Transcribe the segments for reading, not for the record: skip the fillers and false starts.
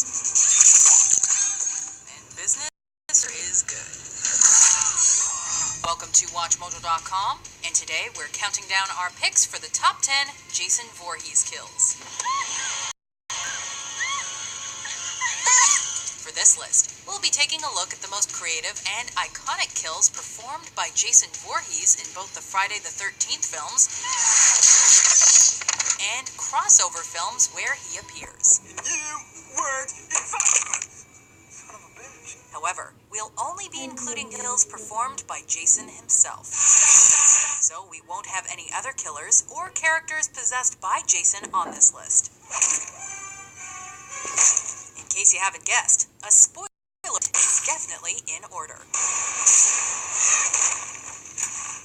And business is good. Welcome to WatchMojo.com, and today we're counting down our picks for the top 10 Jason Voorhees kills. For this list, we'll be taking a look at the most creative and iconic kills performed by Jason Voorhees in both the Friday the 13th films and crossover films where he appears. However, we'll only be including kills performed by Jason himself. So we won't have any other killers or characters possessed by Jason on this list. In case you haven't guessed, a spoiler is definitely in order.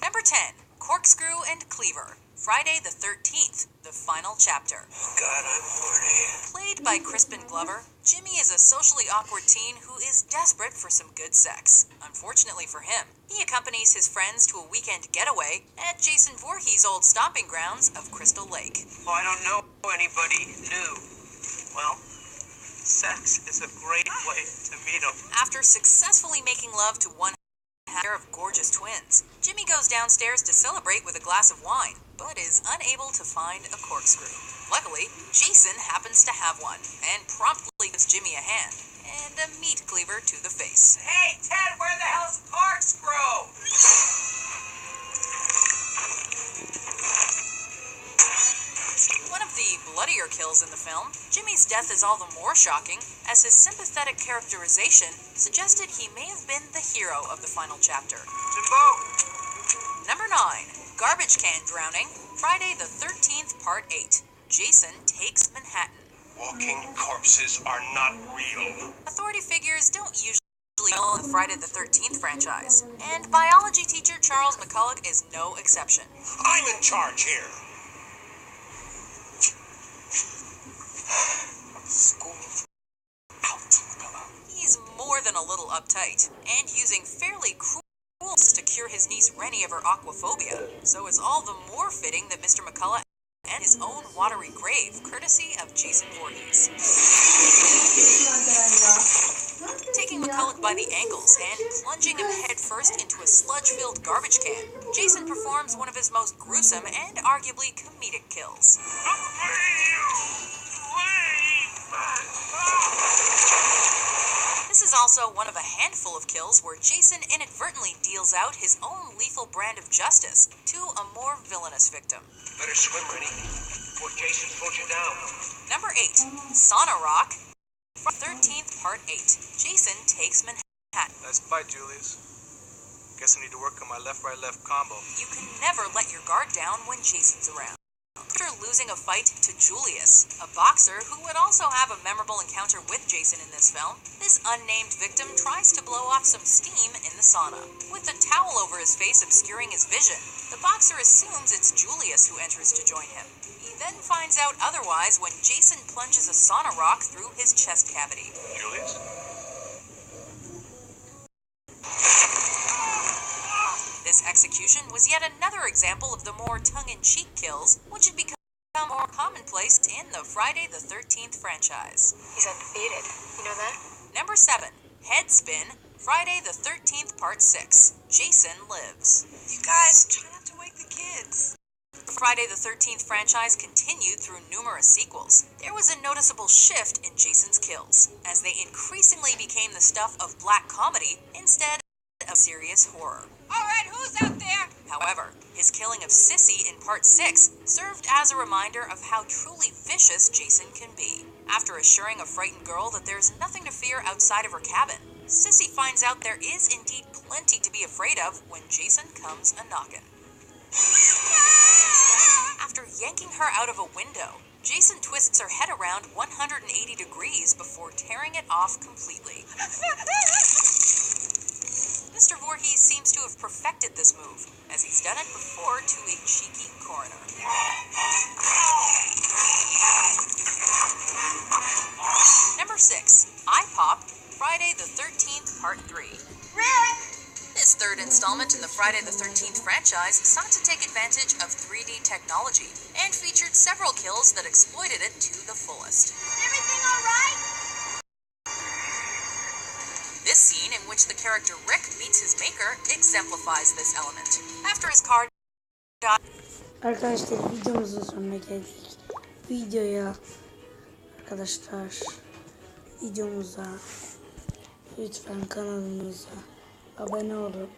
Number 10, Corkscrew and Cleaver, Friday the 13th, the final chapter. God, I'm horny. Played by Crispin Glover, Jimmy is a socially awkward teen who is desperate for some good sex. Unfortunately for him, he accompanies his friends to a weekend getaway at Jason Voorhees' old stomping grounds of Crystal Lake. Oh, I don't know anybody new. Well, sex is a great way to meet them. After successfully making love to one pair of gorgeous twins, Jimmy goes downstairs to celebrate with a glass of wine, but is unable to find a corkscrew. Luckily, Jason happens to have one, and promptly gives Jimmy a hand, and a meat cleaver to the face. Hey, Ted, where the hell's the corkscrew? One of the bloodier kills in the film, Jimmy's death is all the more shocking, as his sympathetic characterization suggested he may have been the hero of the final chapter. Jimbo! Number 9, Garbage Can Drowning, Friday the 13th, Part 8. Jason Takes Manhattan. Walking corpses are not real. Authority figures don't usually know the Friday the 13th franchise, and biology teacher Charles McCulloch is no exception. I'm in charge here. School out. He's more than a little uptight, and using fairly cruel tools to cure his niece Rennie of her aquaphobia, so it's all the more fitting that Mr. McCulloch and his own watery grave, courtesy of Jason Voorhees. Taking McCulloch by the ankles and plunging him headfirst into a sludge-filled garbage can, Jason performs one of his most gruesome and arguably comedic kills. This is also one of a handful of kills where Jason inadvertently deals out his own lethal brand of justice to a more villainous victim. Better swim, Rennie, before Jason pulls you down. Number 8, Sauna Rock, 13th, Part 8. Jason Takes Manhattan. Nice fight, Julius. Guess I need to work on my left-right-left combo. You can never let your guard down when Jason's around. After losing a fight to Julius, a boxer who would also have a memorable encounter with Jason in this film, this unnamed victim tries to blow off some steam in the sauna. With a towel over his face obscuring his vision, the boxer assumes it's Julius who enters to join him. He then finds out otherwise when Jason plunges a sauna rock through his chest cavity. Julius? This execution was yet another example of the more tongue-in-cheek kills, which had become more commonplace in the Friday the 13th franchise. He's undefeated. You know that? Number 7, Headspin, Friday the 13th, Part 6. Jason Lives. You guys, try not to wake the kids. The Friday the 13th franchise continued through numerous sequels. There was a noticeable shift in Jason's kills, as they increasingly became the stuff of black comedy instead of serious horror. All right, who's out there? However, his killing of Sissy in Part 6 served as a reminder of how truly vicious Jason can be. After assuring a frightened girl that there's nothing to fear outside of her cabin, Sissy finds out there is indeed plenty to be afraid of when Jason comes a-knockin'. After yanking her out of a window, Jason twists her head around 180 degrees before tearing it off completely. Mr. Voorhees seems to have perfected this move, as he's done it before to a cheeky coroner. Number 6, I Pop, Friday the 13th, Part 3. Rick! This third installment in the Friday the 13th franchise sought to take advantage of 3D technology and featured several kills that exploited it to the fullest. Everything all right? This scene, in which the character Rick meets his maker, exemplifies this element. After his car Arkadaşlar videomuzun sonuna geldik. Videoya arkadaşlar videomuza lütfen kanalımıza abone olup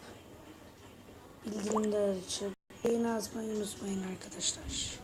bildirimleri açıp beğeni atmayı unutmayın arkadaşlar.